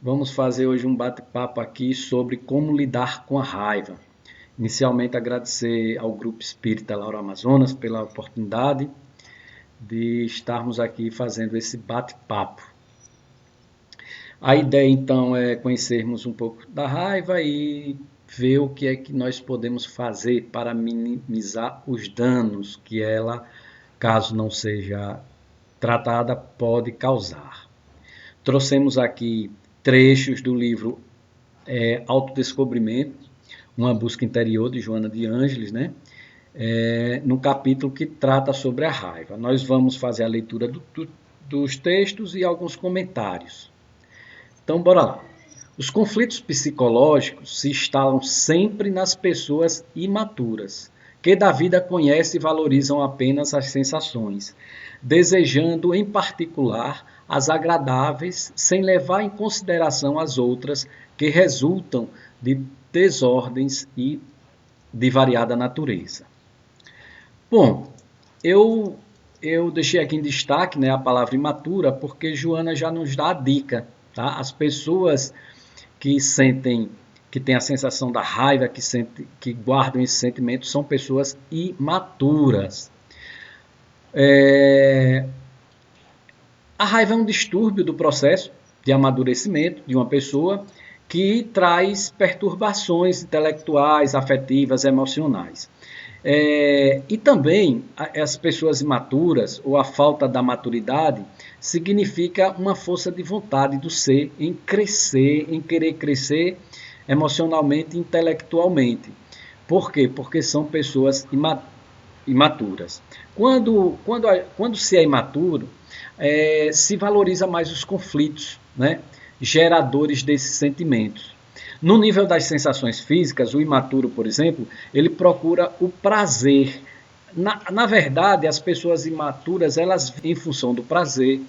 Vamos fazer hoje um bate-papo aqui sobre como lidar com a raiva. Inicialmente, agradecer ao Grupo Espírita Laura Amazonas pela oportunidade de estarmos aqui fazendo esse bate-papo. A ideia, então, é conhecermos um pouco da raiva e ver o que é que nós podemos fazer para minimizar os danos que ela, caso não seja tratada, pode causar. Trouxemos aqui trechos do livro Autodescobrimento, uma busca interior de Joana de Ângeles, né? No capítulo que trata sobre a raiva. Nós vamos fazer a leitura dos textos e alguns comentários. Então, bora lá. Os conflitos psicológicos se instalam sempre nas pessoas imaturas, que da vida conhecem e valorizam apenas as sensações, desejando em particular as agradáveis, sem levar em consideração as outras que resultam de desordens e de variada natureza. Bom, eu deixei aqui em destaque, né, a palavra imatura, porque Joana já nos dá a dica, tá? As pessoas que sentem, que têm a sensação da raiva, que guardam esse sentimento, são pessoas imaturas. A raiva é um distúrbio do processo de amadurecimento de uma pessoa que traz perturbações intelectuais, afetivas, emocionais. E também as pessoas imaturas ou a falta da maturidade significa uma força de vontade do ser em crescer, em querer crescer emocionalmente e intelectualmente. Por quê? Porque são pessoas imaturas. Quando se é imaturo, se valoriza mais os conflitos, né? Geradores desses sentimentos. No nível das sensações físicas, o imaturo, por exemplo, ele procura o prazer. Na verdade, as pessoas imaturas, elas, em função do prazer,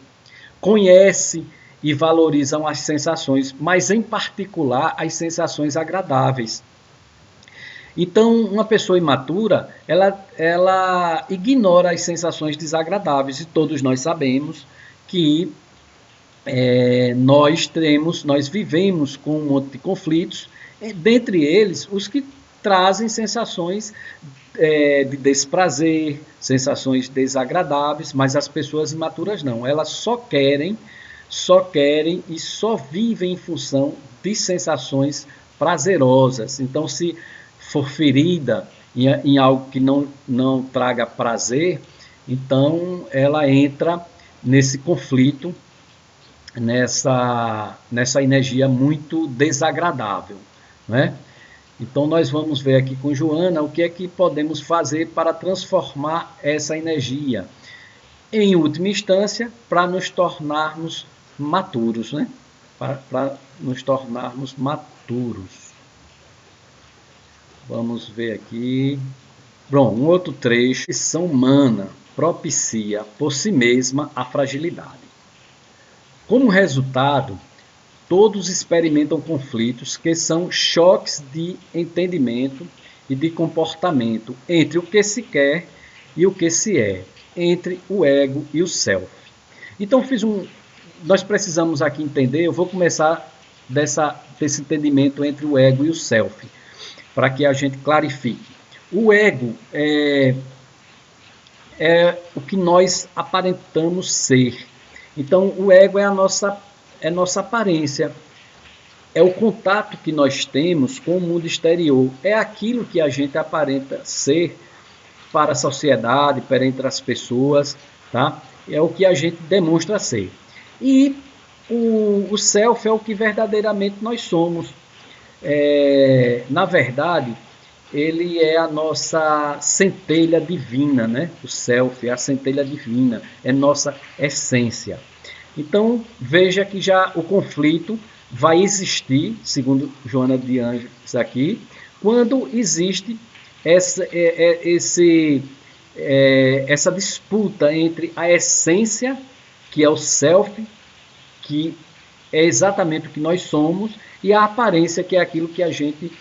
conhecem e valorizam as sensações, mas em particular as sensações agradáveis. Então, uma pessoa imatura, ela ignora as sensações desagradáveis, e todos nós sabemos que nós vivemos com um monte de conflitos, dentre eles os que trazem sensações de desprazer, sensações desagradáveis, mas as pessoas imaturas não, elas só querem e só vivem em função de sensações prazerosas. Então, se for ferida em algo que não traga prazer, então ela entra nesse conflito, nessa energia muito desagradável, né? Então nós vamos ver aqui com Joana o que é que podemos fazer para transformar essa energia, em última instância, para nos tornarmos maturos, né? Para nos tornarmos maturos. Vamos ver aqui. Bom, um outro trecho. A condição humana propicia por si mesma a fragilidade. Como resultado, todos experimentam conflitos que são choques de entendimento e de comportamento entre o que se quer e o que se é, entre o ego e o self. Então, nós precisamos aqui entender, eu vou começar desse entendimento entre o ego e o self, para que a gente clarifique. O ego é o que nós aparentamos ser. Então, o ego é nossa aparência, é o contato que nós temos com o mundo exterior, é aquilo que a gente aparenta ser para a sociedade, para entre as pessoas, tá? É o que a gente demonstra ser. E o self é o que verdadeiramente nós somos. Na verdade, ele é a nossa centelha divina, né? O self é a centelha divina, é nossa essência. Então, veja que já o conflito vai existir, segundo Joana de Ângeles aqui, quando existe essa disputa entre a essência, que é o self, que é exatamente o que nós somos, e a aparência, que é aquilo que a gente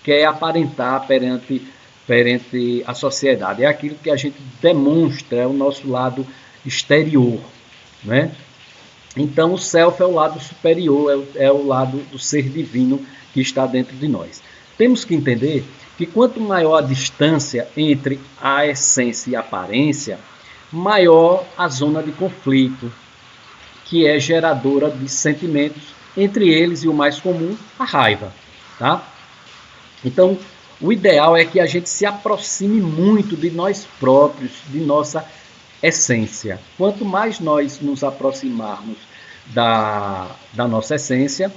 quer aparentar perante a sociedade. É aquilo que a gente demonstra, é o nosso lado exterior, né? Então, o self é o lado superior, é o lado do ser divino que está dentro de nós. Temos que entender que quanto maior a distância entre a essência e a aparência, maior a zona de conflito, que é geradora de sentimentos, entre eles e o mais comum, a raiva. Tá? Então, o ideal é que a gente se aproxime muito de nós próprios, de nossa essência. Quanto mais nós nos aproximarmos da nossa essência,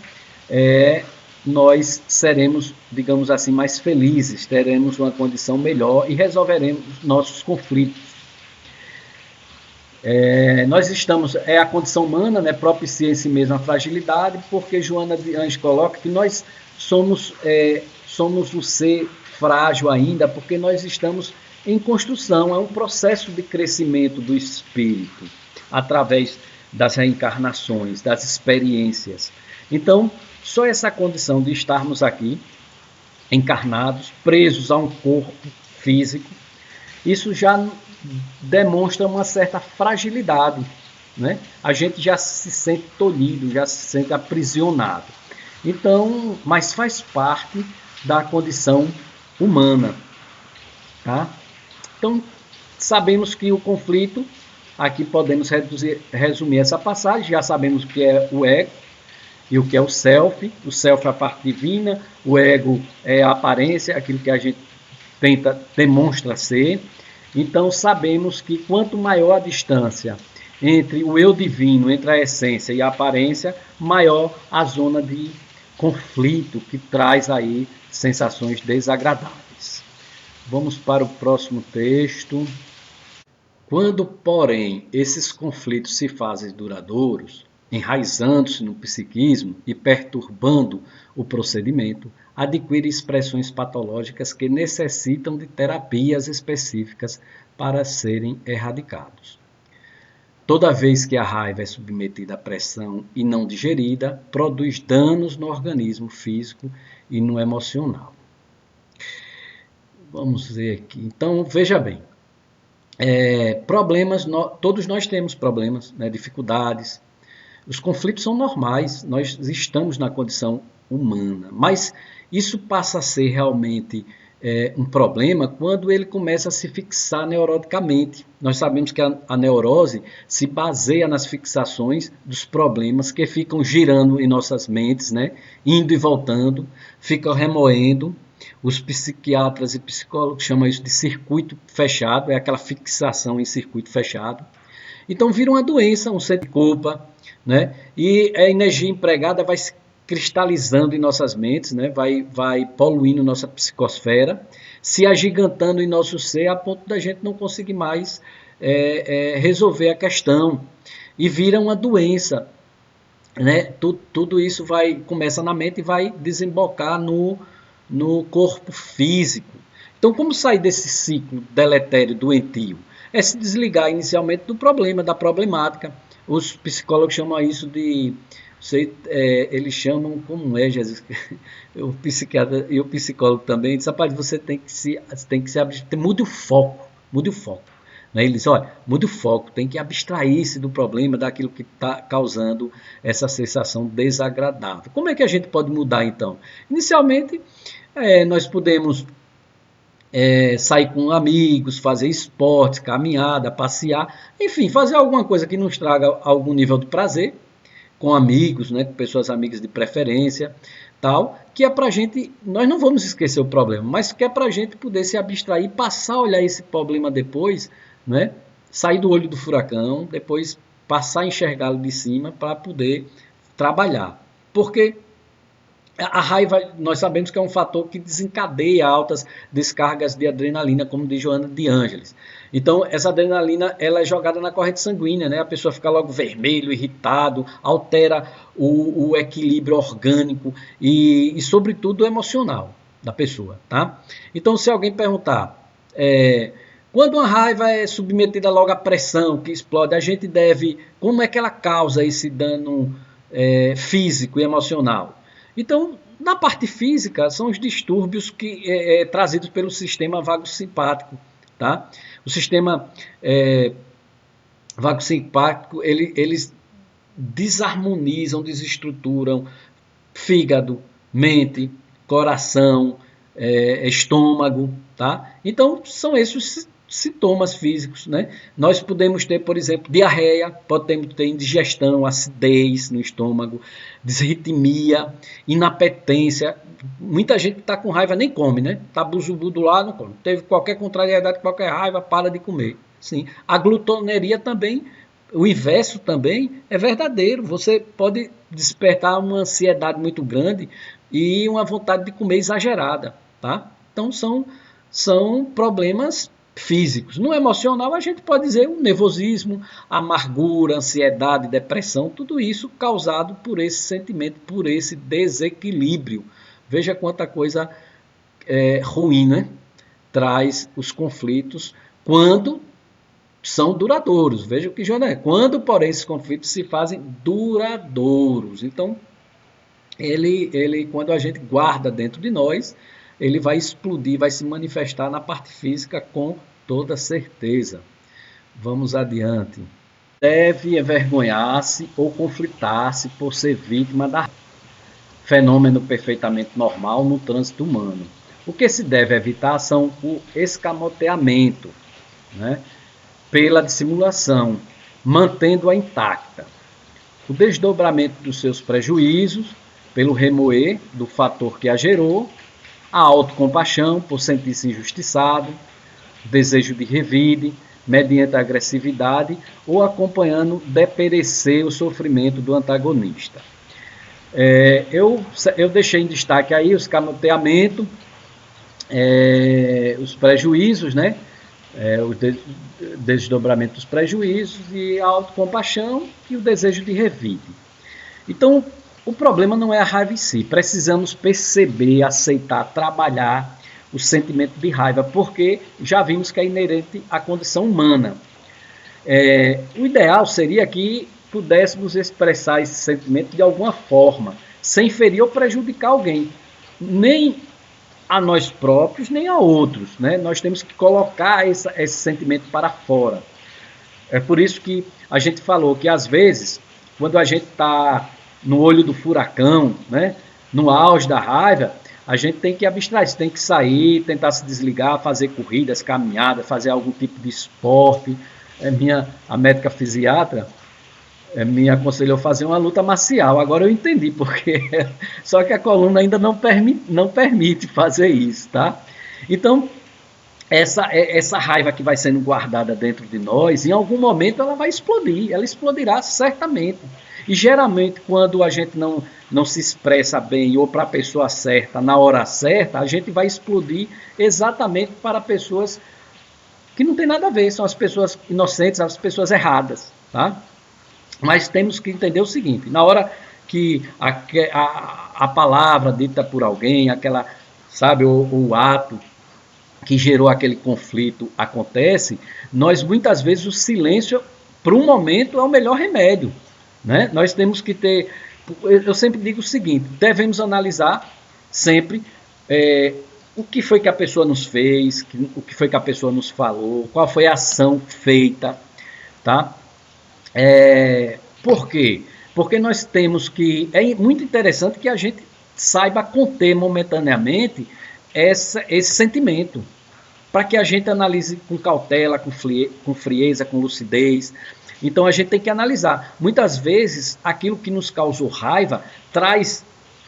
nós seremos, digamos assim, mais felizes, teremos uma condição melhor e resolveremos nossos conflitos. Nós estamos, a condição humana, né, propicia em si mesma a fragilidade, porque Joana de Anjos coloca que nós somos um ser frágil ainda, porque nós estamos em construção, é um processo de crescimento do espírito, através das reencarnações, das experiências. Então, só essa condição de estarmos aqui, encarnados, presos a um corpo físico, isso já demonstra uma certa fragilidade, né? A gente já se sente tolhido, já se sente aprisionado. Então, mas faz parte da condição humana, tá? Então, sabemos que o conflito, aqui podemos resumir essa passagem, já sabemos o que é o ego e o que é o self é a parte divina, o ego é a aparência, aquilo que a gente demonstra ser. Então, sabemos que quanto maior a distância entre o eu divino, entre a essência e a aparência, maior a zona de conflito que traz aí sensações desagradáveis. Vamos para o próximo texto. Quando, porém, esses conflitos se fazem duradouros, enraizando-se no psiquismo e perturbando o procedimento, adquire expressões patológicas que necessitam de terapias específicas para serem erradicados. Toda vez que a raiva é submetida à pressão e não digerida, produz danos no organismo físico e no emocional. Vamos ver aqui. Então, veja bem. Problemas, todos nós temos problemas, né, dificuldades. Os conflitos são normais, nós estamos na condição humana, mas isso passa a ser realmente um problema quando ele começa a se fixar neuroticamente. Nós sabemos que a neurose se baseia nas fixações dos problemas que ficam girando em nossas mentes, né, indo e voltando, ficam remoendo. Os psiquiatras e psicólogos chamam isso de circuito fechado, é aquela fixação em circuito fechado. Então vira uma doença, um sentimento de culpa, né? E a energia empregada vai se cristalizando em nossas mentes, né? vai poluindo nossa psicosfera, se agigantando em nosso ser a ponto da gente não conseguir mais resolver a questão. E vira uma doença. Né? Tudo isso começa na mente e vai desembocar no corpo físico. Então, como sair desse ciclo deletério, doentio? É se desligar inicialmente do problema, da problemática. Os psicólogos chamam isso de... eles chamam, como é, Jesus? O psiquiatra e o psicólogo também diz, rapaz, você tem que se abstrair, mude o foco. Né? Eles, olha, mude o foco, tem que abstrair-se do problema, daquilo que está causando essa sensação desagradável. Como é que a gente pode mudar, então? Inicialmente, nós podemos sair com amigos, fazer esporte, caminhada, passear, enfim, fazer alguma coisa que nos traga algum nível de prazer, com amigos, né, com pessoas amigas de preferência, tal, que é para a gente, nós não vamos esquecer o problema, mas que é para a gente poder se abstrair, passar a olhar esse problema depois, né, sair do olho do furacão, depois passar a enxergá-lo de cima para poder trabalhar. Porque a raiva, nós sabemos que é um fator que desencadeia altas descargas de adrenalina, como diz Joana de Ângeles. Então, essa adrenalina ela é jogada na corrente sanguínea, né? A pessoa fica logo vermelho, irritado, altera o equilíbrio orgânico e, sobretudo, emocional da pessoa. Tá? Então, se alguém perguntar, quando uma raiva é submetida logo à pressão, que explode, a gente deve... Como é que ela causa esse dano físico e emocional? Então, na parte física, são os distúrbios trazidos pelo sistema vago-simpático. Tá? O sistema vago-simpático, ele desarmonizam, desestruturam fígado, mente, coração, estômago, tá? Então, são esses sintomas físicos, né? Nós podemos ter, por exemplo, diarreia, podemos ter indigestão, acidez no estômago, disritmia, inapetência. Muita gente que está com raiva nem come, né? Está buzubudo lá, não come. Teve qualquer contrariedade, qualquer raiva, para de comer. Sim. A glutoneria também, o inverso também é verdadeiro. Você pode despertar uma ansiedade muito grande e uma vontade de comer exagerada, tá? Então são problemas físicos. No emocional, a gente pode dizer o nervosismo, amargura, ansiedade, depressão, tudo isso causado por esse sentimento, por esse desequilíbrio. Veja quanta coisa ruim, né? Traz os conflitos quando são duradouros. Veja o que Joana é. Quando, porém, esses conflitos se fazem duradouros. Então, ele, quando a gente guarda dentro de nós, ele vai explodir, vai se manifestar na parte física com toda certeza. Vamos adiante. Deve envergonhar-se ou conflitar-se por ser vítima da fenômeno perfeitamente normal no trânsito humano. O que se deve evitar são o escamoteamento, né, pela dissimulação, mantendo-a intacta, o desdobramento dos seus prejuízos, pelo remoer do fator que a gerou, a autocompaixão por sentir-se injustiçado, desejo de revide, mediante a agressividade ou acompanhando deperecer o sofrimento do antagonista. Eu deixei em destaque aí o escamoteamento, os prejuízos, né? O desdobramento dos prejuízos e a autocompaixão e o desejo de revide. Então, o problema não é a raiva em si. Precisamos perceber, aceitar, trabalhar o sentimento de raiva, porque já vimos que é inerente à condição humana. O ideal seria que pudéssemos expressar esse sentimento de alguma forma, sem ferir ou prejudicar alguém, nem a nós próprios, nem a outros, né? Nós temos que colocar esse sentimento para fora. É por isso que a gente falou que, às vezes, quando a gente está no olho do furacão, né, no auge da raiva, a gente tem que abstrair, tem que sair, tentar se desligar, fazer corridas, caminhadas, fazer algum tipo de esporte. A médica fisiatra me aconselhou a fazer uma luta marcial. Agora eu entendi porque. Só que a coluna ainda não permite fazer isso, tá? Então, essa raiva que vai sendo guardada dentro de nós, em algum momento ela vai explodir. Ela explodirá certamente. E geralmente, quando a gente não se expressa bem ou para a pessoa certa, na hora certa, a gente vai explodir exatamente para pessoas que não tem nada a ver, são as pessoas inocentes, as pessoas erradas, tá? Mas temos que entender o seguinte, na hora que a palavra dita por alguém, aquela, sabe, o ato que gerou aquele conflito acontece, nós muitas vezes o silêncio, por um momento, é o melhor remédio, né? Nós temos que ter, eu sempre digo o seguinte, devemos analisar sempre o que foi que a pessoa nos fez, o que foi que a pessoa nos falou, qual foi a ação feita, tá? Por quê? Porque nós temos que, é muito interessante que a gente saiba conter momentaneamente esse sentimento, para que a gente analise com cautela, com frieza, com lucidez. Então a gente tem que analisar. Muitas vezes aquilo que nos causou raiva traz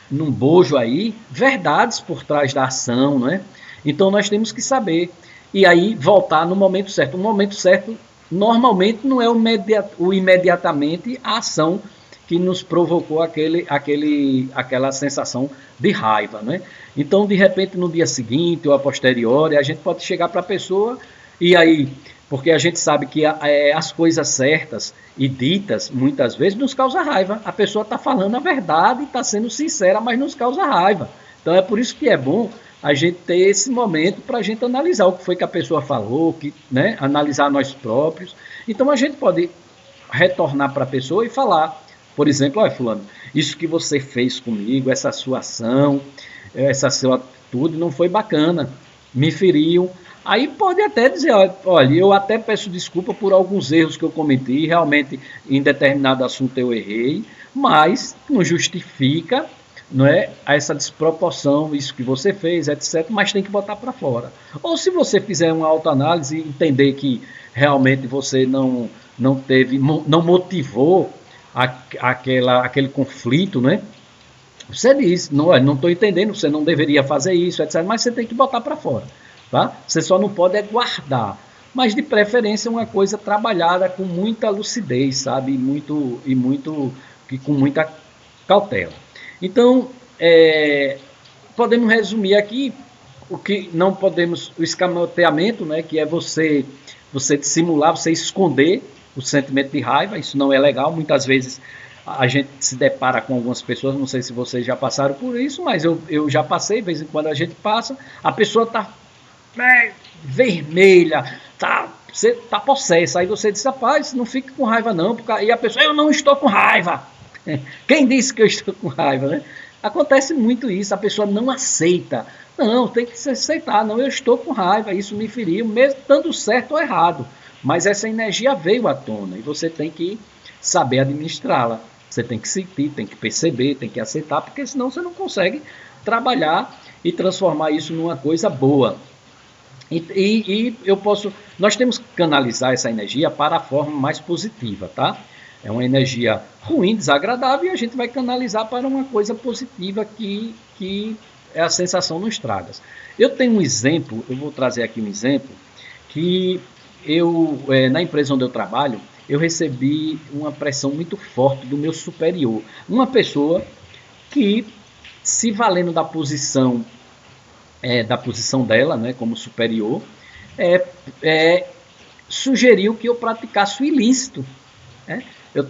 num bojo aí verdades por trás da ação, né? Então nós temos que saber e aí voltar no momento certo. O momento certo normalmente não é o imediatamente a ação que nos provocou aquela sensação de raiva, né? Então, de repente, no dia seguinte ou a posteriori, a gente pode chegar para a pessoa e aí, porque a gente sabe que as coisas certas e ditas, muitas vezes, nos causa raiva. A pessoa está falando a verdade, está sendo sincera, mas nos causa raiva. Então, é por isso que é bom a gente ter esse momento para a gente analisar o que foi que a pessoa falou, né? Analisar nós próprios. Então, a gente pode retornar para a pessoa e falar, por exemplo, olha, fulano, isso que você fez comigo, essa sua ação, essa sua atitude não foi bacana, me feriu, Aí pode até dizer, olha, eu até peço desculpa por alguns erros que eu cometi, realmente em determinado assunto eu errei, mas não justifica, não é, essa desproporção, isso que você fez, etc, mas tem que botar para fora. Ou se você fizer uma autoanálise e entender que realmente você não teve, não motivou aquele conflito, né? Você diz, não estou entendendo, você não deveria fazer isso, etc. Mas você tem que botar para fora. Tá? Você só não pode guardar. Mas de preferência uma coisa trabalhada com muita lucidez, sabe? Com muita cautela. Então, podemos resumir aqui o que não podemos, o escamoteamento, né, que é você dissimular, você esconder o sentimento de raiva, isso não é legal, muitas vezes a gente se depara com algumas pessoas, não sei se vocês já passaram por isso, mas eu já passei, de vez em quando a gente passa, a pessoa está vermelha, você está possessa, aí você diz, rapaz, não fique com raiva não, e a pessoa, eu não estou com raiva. Quem disse que eu estou com raiva, né? Acontece muito isso, a pessoa não aceita. Não, tem que se aceitar, não, eu estou com raiva, isso me feriu, mesmo estando certo ou errado. Mas essa energia veio à tona e você tem que saber administrá-la. Você tem que sentir, tem que perceber, tem que aceitar, porque senão você não consegue trabalhar e transformar isso numa coisa boa. Nós temos que canalizar essa energia para a forma mais positiva, tá? É uma energia ruim, desagradável, e a gente vai canalizar para uma coisa positiva que é a sensação nos tragas. Eu tenho um exemplo, eu vou trazer aqui um exemplo, que na empresa onde eu trabalho, eu recebi uma pressão muito forte do meu superior. Uma pessoa que, se valendo da posição dela, né, como superior, sugeriu que eu praticasse o ilícito. Né? Eu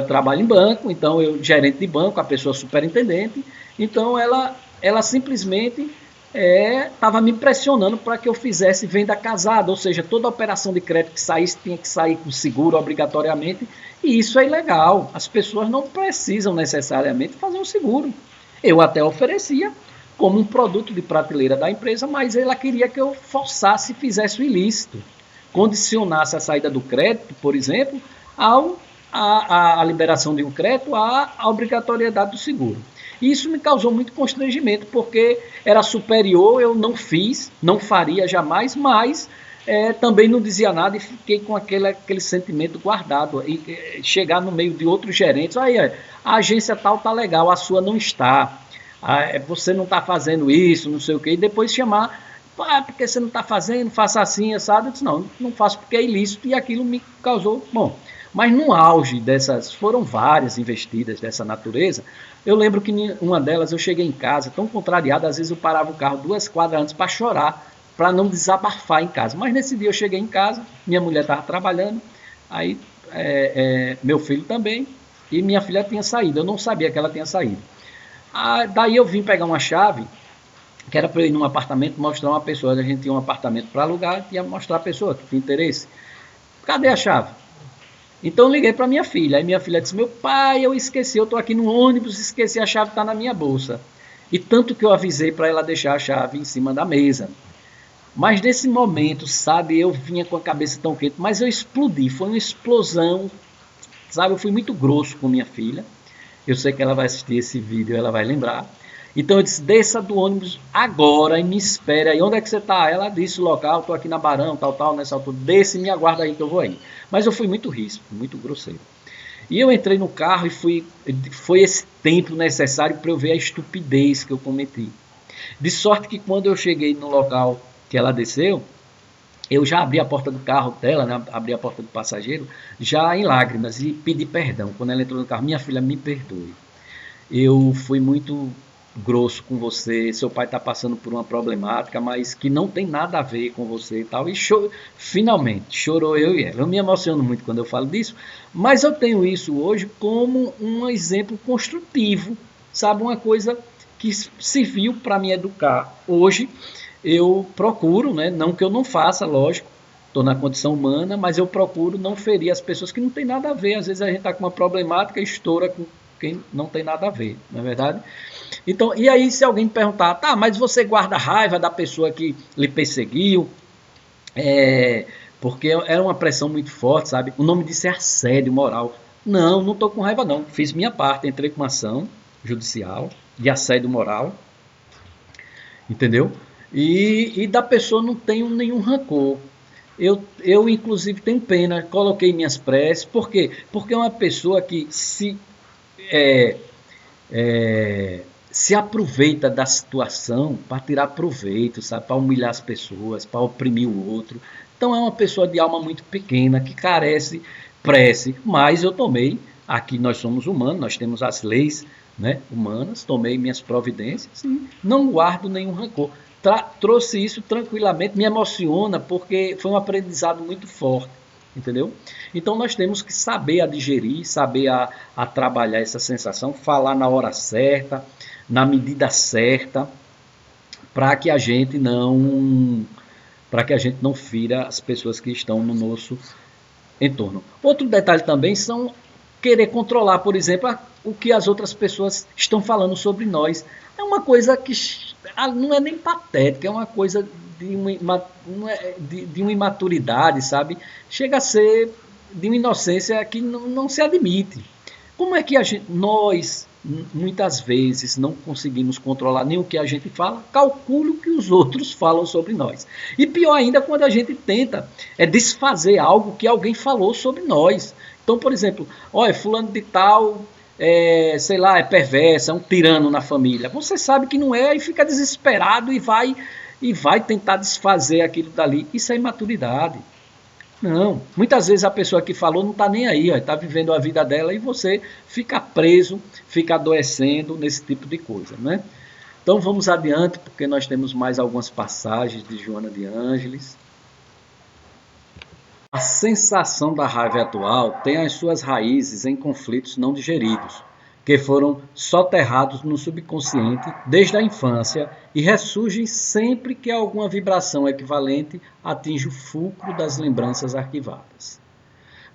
trabalho em banco, então eu gerente de banco, a pessoa superintendente, então ela simplesmente estava me pressionando para que eu fizesse venda casada, ou seja, toda operação de crédito que saísse tinha que sair com seguro obrigatoriamente, e isso é ilegal. As pessoas não precisam necessariamente fazer um seguro. Eu até oferecia como um produto de prateleira da empresa, mas ela queria que eu forçasse e fizesse o ilícito, condicionasse a saída do crédito, por exemplo, a liberação de um crédito à obrigatoriedade do seguro. E isso me causou muito constrangimento, porque era superior, eu não fiz, não faria jamais, mas também não dizia nada e fiquei com aquele sentimento guardado. E chegar no meio de outros gerentes, aí a agência tal está legal, a sua não está, você não está fazendo isso, não sei o quê, e depois chamar, porque você não está fazendo, faça assim, sabe? Eu disse, não faço porque é ilícito, e aquilo me causou, bom... Mas no auge dessas, foram várias investidas dessa natureza, eu lembro que uma delas eu cheguei em casa tão contrariado, às vezes eu parava o carro 2 quadras antes para chorar, para não desabafar em casa. Mas nesse dia eu cheguei em casa, minha mulher estava trabalhando, aí meu filho também, e minha filha tinha saído, eu não sabia que ela tinha saído. Daí eu vim pegar uma chave, que era para eu ir num apartamento, mostrar uma pessoa, a gente tinha um apartamento para alugar, ia mostrar a pessoa que tinha interesse. Cadê a chave? Então eu liguei para minha filha, aí minha filha disse, meu pai, eu esqueci, eu estou aqui no ônibus, esqueci, a chave está na minha bolsa. E tanto que eu avisei para ela deixar a chave em cima da mesa. Mas nesse momento, sabe, eu vinha com a cabeça tão quente, mas eu explodi, foi uma explosão, sabe, eu fui muito grosso com minha filha. Eu sei que ela vai assistir esse vídeo, ela vai lembrar. Então eu disse, desça do ônibus agora e me espere aí. Onde é que você está? Ela disse o local, estou aqui na Barão, tal, nessa altura. Desce e me aguarda aí que eu vou aí. Mas eu fui muito ríspido, muito grosseiro. E eu entrei no carro e foi esse tempo necessário para eu ver a estupidez que eu cometi. De sorte que quando eu cheguei no local que ela desceu, eu já abri a porta do carro dela, né? Abri a porta do passageiro, já em lágrimas, e pedi perdão. Quando ela entrou no carro, minha filha, me perdoe. Eu fui muito grosso com você, seu pai está passando por uma problemática, mas que não tem nada a ver com você e tal, e finalmente chorou eu e ela. Eu me emociono muito quando eu falo disso, mas eu tenho isso hoje como um exemplo construtivo, sabe, uma coisa que serviu para me educar. Hoje eu procuro, né, não que eu não faça, lógico, estou na condição humana, mas eu procuro não ferir as pessoas que não tem nada a ver. Às vezes a gente está com uma problemática e estoura com quem não tem nada a ver, não é verdade? Então, e aí se alguém perguntar, tá, mas você guarda raiva da pessoa que lhe perseguiu, é, porque era uma pressão muito forte, sabe? O nome disso é assédio moral. Não, não estou com raiva não. Fiz minha parte, entrei com uma ação judicial de assédio moral, entendeu? E da pessoa não tenho nenhum rancor. Eu, inclusive, tenho pena, coloquei minhas preces. Por quê? Porque é uma pessoa que é, se aproveita da situação para tirar proveito, sabe? Para humilhar as pessoas, para oprimir o outro. Então é uma pessoa de alma muito pequena, que carece prece. Mas eu tomei, aqui nós somos humanos, nós temos as leis, né, humanas, tomei minhas providências e não guardo nenhum rancor. Trouxe isso tranquilamente, me emociona porque foi um aprendizado muito forte, entendeu? Então nós temos que saber a digerir, saber a trabalhar essa sensação, falar na hora certa, na medida certa, para que a gente não fira as pessoas que estão no nosso entorno. Outro detalhe também são querer controlar, por exemplo, o que as outras pessoas estão falando sobre nós. É uma coisa que não é nem patética, é uma coisa de uma imaturidade, sabe? Chega a ser de uma inocência que não se admite. Como é que nós, muitas vezes, não conseguimos controlar nem o que a gente fala, calcule o que os outros falam sobre nós. E pior ainda, quando a gente tenta desfazer algo que alguém falou sobre nós. Então, por exemplo, olha, fulano de tal, sei lá, é perverso, é um tirano na família. Você sabe que não é e fica desesperado e vai tentar desfazer aquilo dali. Isso é imaturidade. Não, muitas vezes a pessoa que falou não está nem aí, está vivendo a vida dela e você fica preso, fica adoecendo nesse tipo de coisa, né? Então vamos adiante, porque nós temos mais algumas passagens de Joana de Ângeles. A sensação da raiva atual tem as suas raízes em conflitos não digeridos, que foram soterrados no subconsciente desde a infância e ressurgem sempre que alguma vibração equivalente atinge o fulcro das lembranças arquivadas.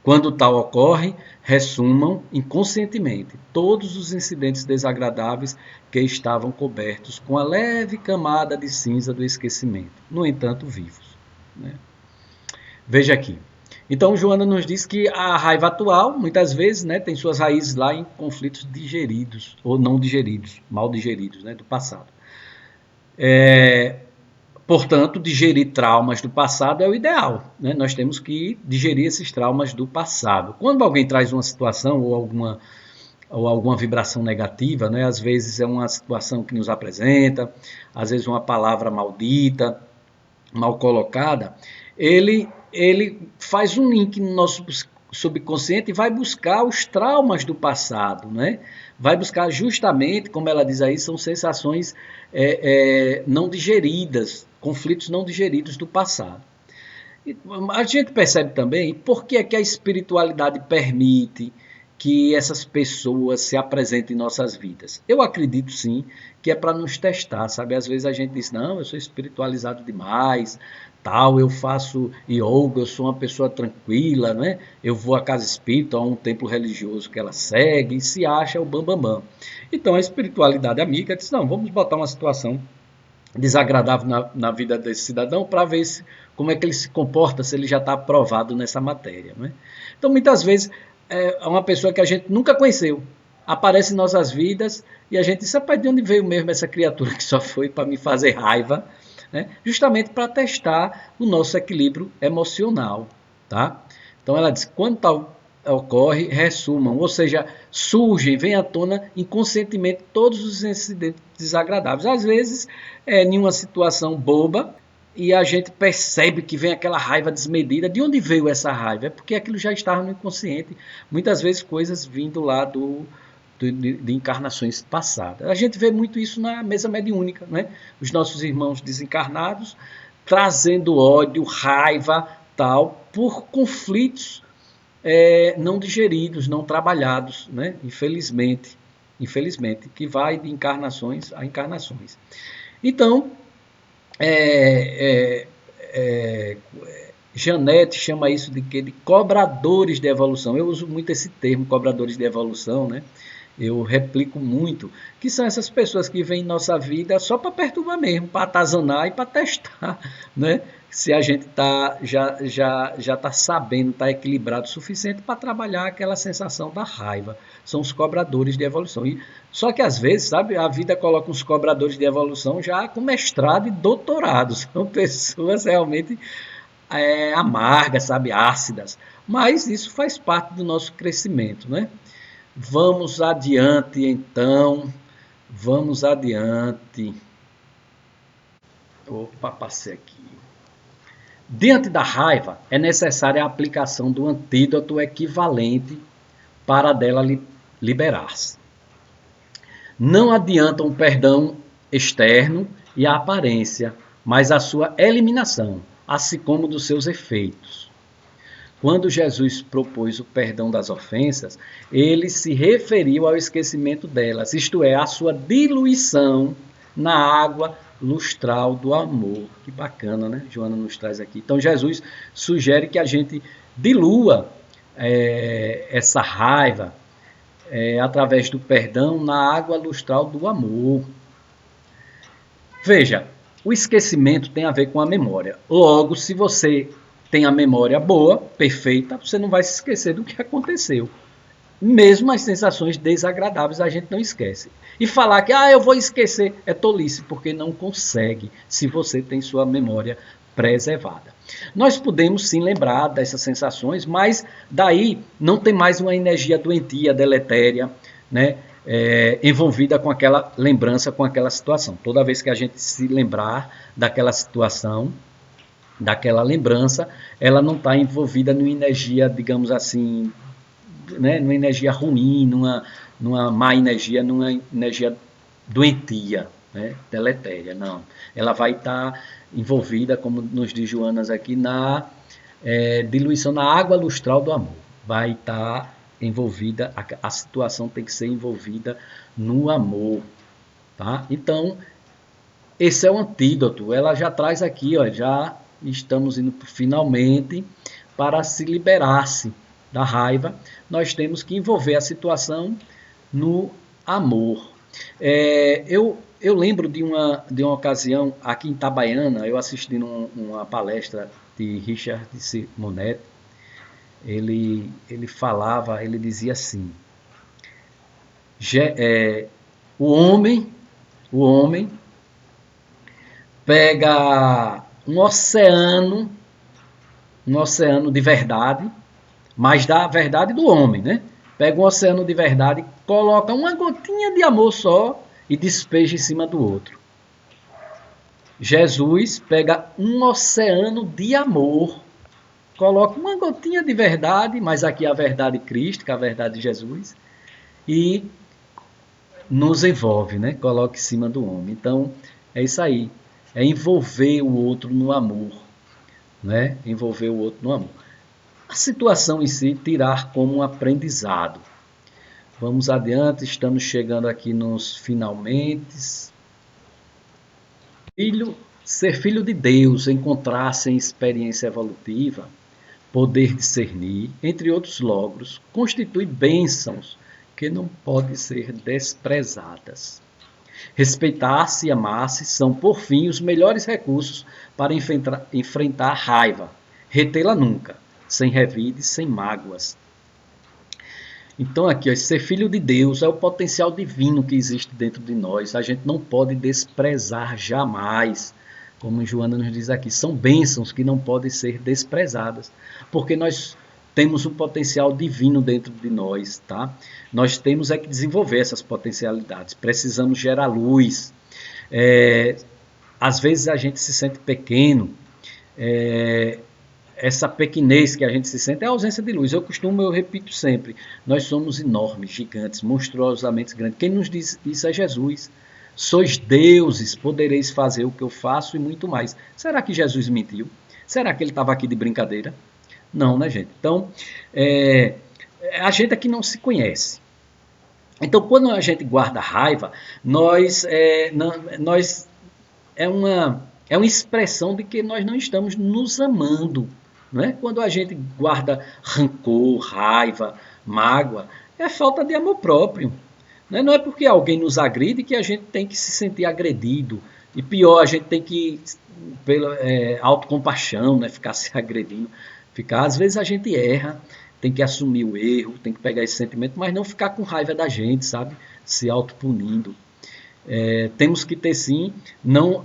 Quando tal ocorre, ressumam inconscientemente todos os incidentes desagradáveis que estavam cobertos com a leve camada de cinza do esquecimento, no entanto vivos, né? Veja aqui. Então, Joana nos diz que a raiva atual, muitas vezes, né, tem suas raízes lá em conflitos digeridos, ou não digeridos, mal digeridos, né, do passado. Portanto, digerir traumas do passado é o ideal, né? Nós temos que digerir esses traumas do passado. Quando alguém traz uma situação ou alguma vibração negativa, né, às vezes é uma situação que nos apresenta, às vezes uma palavra maldita, mal colocada, ele faz um link no nosso subconsciente e vai buscar os traumas do passado, né? Vai buscar justamente, como ela diz aí, são sensações não digeridas, conflitos não digeridos do passado. E a gente percebe também por que é que a espiritualidade permite que essas pessoas se apresentem em nossas vidas. Eu acredito sim que é para nos testar, sabe? Às vezes a gente diz, não, eu sou espiritualizado demais, tal, eu faço yoga, eu sou uma pessoa tranquila, né? Eu vou à casa espírita, a um templo religioso que ela segue e se acha o bambambam. Então a espiritualidade amiga diz, não, vamos botar uma situação desagradável na vida desse cidadão para ver como é que ele se comporta, se ele já está aprovado nessa matéria, né? Então muitas vezes é uma pessoa que a gente nunca conheceu, aparece em nossas vidas e a gente diz, rapaz, de onde veio mesmo essa criatura que só foi para me fazer raiva, né? Justamente para testar o nosso equilíbrio emocional, tá? Então ela diz, quando tal ocorre, ressumam, ou seja, surgem, vêm à tona inconscientemente todos os incidentes desagradáveis. Às vezes, em uma situação boba, e a gente percebe que vem aquela raiva desmedida. De onde veio essa raiva? É porque aquilo já estava no inconsciente. Muitas vezes coisas vindo lá de encarnações passadas. A gente vê muito isso na mesa mediúnica, né? Os nossos irmãos desencarnados trazendo ódio, raiva, tal, por conflitos não digeridos, não trabalhados, né? Infelizmente, que vai de encarnações a encarnações. Então, Janete chama isso de cobradores de evolução. Eu uso muito esse termo, cobradores de evolução, né? eu replico muito, que são essas pessoas que vêm em nossa vida só para perturbar mesmo, para atazanar e para testar, né? Se a gente já está sabendo, está equilibrado o suficiente para trabalhar aquela sensação da raiva. São os cobradores de evolução. Só que às vezes, sabe, a vida coloca uns cobradores de evolução já com mestrado e doutorado. São pessoas realmente amargas, sabe, ácidas. Mas isso faz parte do nosso crescimento, né? Vamos adiante, então. Vamos adiante. Opa, passei aqui. Diante da raiva, é necessária a aplicação do antídoto equivalente para dela liberar-se. Não adianta um perdão externo e a aparência, mas a sua eliminação, assim como dos seus efeitos. Quando Jesus propôs o perdão das ofensas, ele se referiu ao esquecimento delas, isto é, a sua diluição na água lustral do amor. Que bacana, né? Joana nos traz aqui. Então, Jesus sugere que a gente dilua essa raiva através do perdão na água lustral do amor. Veja, o esquecimento tem a ver com a memória. Logo, se você tem a memória boa, perfeita, você não vai se esquecer do que aconteceu. Mesmo as sensações desagradáveis a gente não esquece. E falar que eu vou esquecer é tolice, porque não consegue se você tem sua memória preservada. Nós podemos sim lembrar dessas sensações, mas daí não tem mais uma energia doentia, deletéria, né? Envolvida com aquela lembrança, com aquela situação. Toda vez que a gente se lembrar daquela situação, daquela lembrança, ela não está envolvida numa energia, digamos assim, né, numa energia ruim, numa má energia, numa energia doentia, né, deletéria, não. Ela vai estar envolvida, como nos diz Joanas aqui, na diluição na água lustral do amor. Vai estar envolvida, a situação tem que ser envolvida no amor, tá? Então, esse é o antídoto. Ela já traz aqui, ó, já estamos indo finalmente para se liberar-se da raiva. Nós temos que envolver a situação no amor. Eu lembro de uma ocasião aqui em Itabaiana, eu assisti uma palestra de Richard Simonetti. Ele falava, ele dizia assim: o homem pega um oceano de verdade, mas da verdade do homem, né? Pega um oceano de verdade, coloca uma gotinha de amor só e despeja em cima do outro. Jesus pega um oceano de amor, coloca uma gotinha de verdade, mas aqui a verdade crística, a verdade de Jesus, e nos envolve, né? Coloca em cima do homem. Então, é isso aí. É envolver o outro no amor, né? Envolver o outro no amor. A situação em si, tirar como um aprendizado. Vamos adiante, estamos chegando aqui nos finalmente. Ser filho de Deus, encontrar-se em experiência evolutiva, poder discernir, entre outros logros, constitui bênçãos que não podem ser desprezadas. Respeitar-se e amar-se são, por fim, os melhores recursos para enfrentar a raiva, retê-la nunca, sem revides, sem mágoas. Então aqui, ó, ser filho de Deus é o potencial divino que existe dentro de nós. A gente não pode desprezar jamais. Como Joana nos diz aqui, são bênçãos que não podem ser desprezadas, porque nós temos um potencial divino dentro de nós, tá? Nós temos que desenvolver essas potencialidades, precisamos gerar luz. Às vezes a gente se sente pequeno, essa pequenez que a gente se sente é a ausência de luz. Eu repito sempre, nós somos enormes, gigantes, monstruosamente grandes. Quem nos diz isso é Jesus. Sois deuses, podereis fazer o que eu faço e muito mais. Será que Jesus mentiu? Será que ele estava aqui de brincadeira? Não, né, gente? Então, a gente aqui não se conhece. Então, quando a gente guarda raiva, é uma expressão de que nós não estamos nos amando. Não é? Quando a gente guarda rancor, raiva, mágoa, é falta de amor próprio. Né? Não é porque alguém nos agride que a gente tem que se sentir agredido. E pior, a gente tem que, pela autocompaixão, né? Ficar se agredindo. Às vezes a gente erra, tem que assumir o erro, tem que pegar esse sentimento, mas não ficar com raiva da gente, sabe? Se autopunindo. Temos que ter sim, não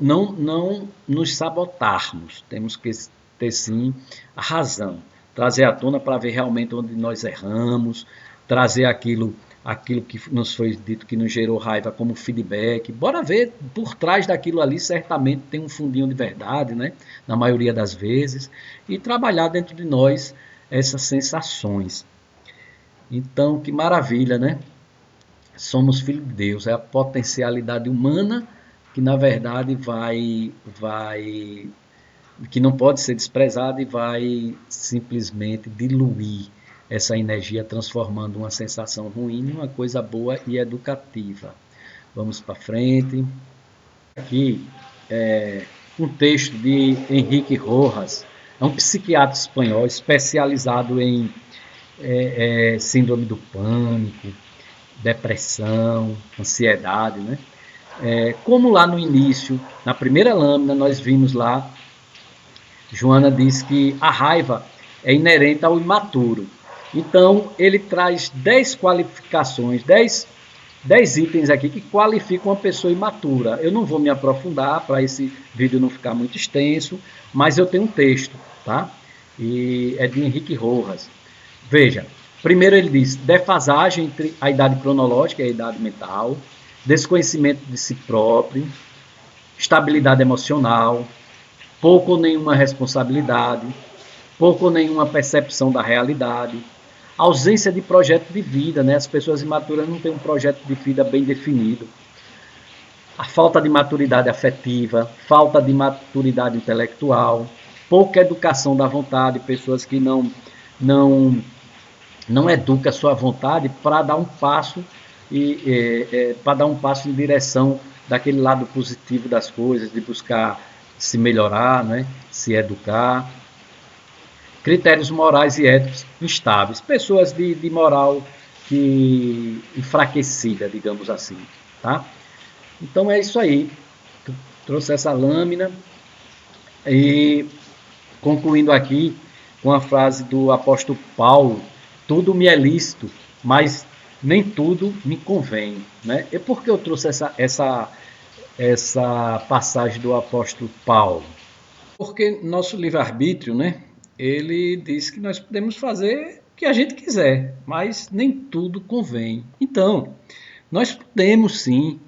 nos sabotarmos, temos que ter sim a razão, trazer à tona para ver realmente onde nós erramos, trazer aquilo que nos foi dito que nos gerou raiva como feedback, bora ver por trás daquilo ali, certamente tem um fundinho de verdade, né? Na maioria das vezes, e trabalhar dentro de nós essas sensações. Então, que maravilha, né? Somos filhos de Deus, é a potencialidade humana que na verdade que não pode ser desprezada e vai simplesmente diluir essa energia, transformando uma sensação ruim em uma coisa boa e educativa. Vamos para frente. Aqui um texto de Henrique Rojas, é um psiquiatra espanhol especializado em síndrome do pânico, depressão, ansiedade, né? Como lá no início, na primeira lâmina, nós vimos lá, Joana diz que a raiva é inerente ao imaturo. Então, ele traz 10 qualificações, 10 itens aqui que qualificam uma pessoa imatura. Eu não vou me aprofundar para esse vídeo não ficar muito extenso, mas eu tenho um texto, tá? E é de Henrique Rojas. Veja, primeiro ele diz, defasagem entre a idade cronológica e a idade mental, desconhecimento de si próprio, estabilidade emocional, pouco ou nenhuma responsabilidade, pouco ou nenhuma percepção da realidade, ausência de projeto de vida, né? As pessoas imaturas não têm um projeto de vida bem definido, a falta de maturidade afetiva, falta de maturidade intelectual, pouca educação da vontade, pessoas que não educa a sua vontade para dar um passo para dar um passo em direção daquele lado positivo das coisas, de buscar se melhorar, né? Se educar. Critérios morais e éticos instáveis, pessoas de moral enfraquecida, digamos assim, tá? Então é isso aí. Trouxe essa lâmina e concluindo aqui com a frase do apóstolo Paulo: tudo me é lícito, mas nem tudo me convém, né? E por que eu trouxe essa passagem do apóstolo Paulo? Porque nosso livre-arbítrio, né? Ele diz que nós podemos fazer o que a gente quiser, mas nem tudo convém. Então, nós podemos sim,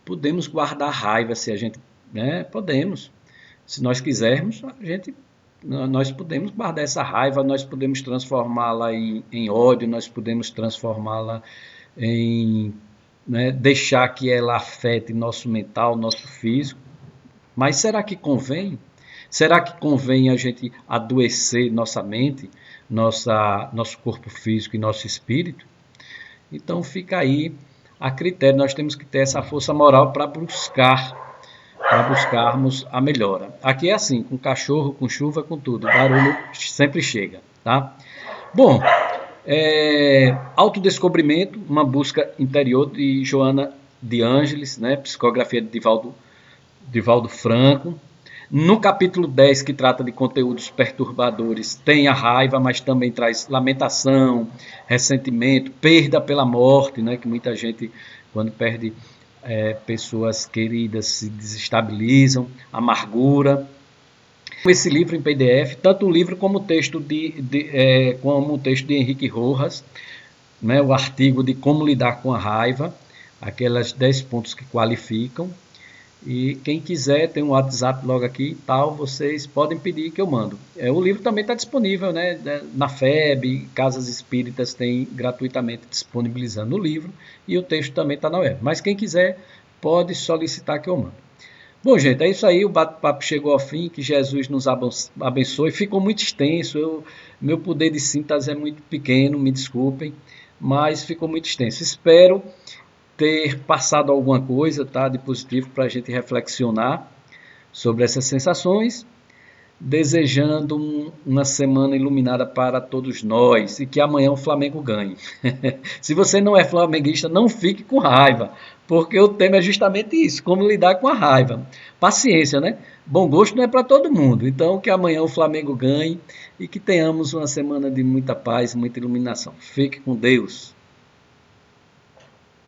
podemos guardar raiva se a gente, né? Podemos. Se nós quisermos, nós podemos guardar essa raiva, nós podemos transformá-la em ódio, nós podemos transformá-la em, né, deixar que ela afete nosso mental, nosso físico. Mas será que convém? Será que convém a gente adoecer nossa mente, nosso corpo físico e nosso espírito? Então fica aí a critério. Nós temos que ter essa força moral para buscarmos a melhora. Aqui é assim, com cachorro, com chuva, com tudo. O barulho sempre chega, tá? Bom, autodescobrimento, uma busca interior de Joana de Ângeles, né? Psicografia de Divaldo Franco. No capítulo 10, que trata de conteúdos perturbadores, tem a raiva, mas também traz lamentação, ressentimento, perda pela morte, né? Que muita gente, quando perde pessoas queridas, se desestabilizam, amargura. Esse livro em PDF, tanto o livro como o texto como o texto de Henrique Rojas, né? O artigo de como lidar com a raiva, aquelas 10 pontos que qualificam. E quem quiser, tem um WhatsApp logo aqui e tal, vocês podem pedir que eu mando. O livro também está disponível, né, na FEB, Casas Espíritas tem gratuitamente disponibilizando o livro e o texto também está na web. Mas quem quiser, pode solicitar que eu mando. Bom, gente, é isso aí, o bate-papo chegou ao fim, que Jesus nos abençoe. Ficou muito extenso, meu poder de síntese é muito pequeno, me desculpem, mas ficou muito extenso. Espero ter passado alguma coisa, tá, de positivo para a gente reflexionar sobre essas sensações. desejando uma semana iluminada para todos nós e que amanhã o Flamengo ganhe. Se você não é flamenguista, não fique com raiva, porque o tema é justamente isso, como lidar com a raiva. Paciência, né? Bom gosto não é para todo mundo, então que amanhã o Flamengo ganhe e que tenhamos uma semana de muita paz, muita iluminação. Fique com Deus.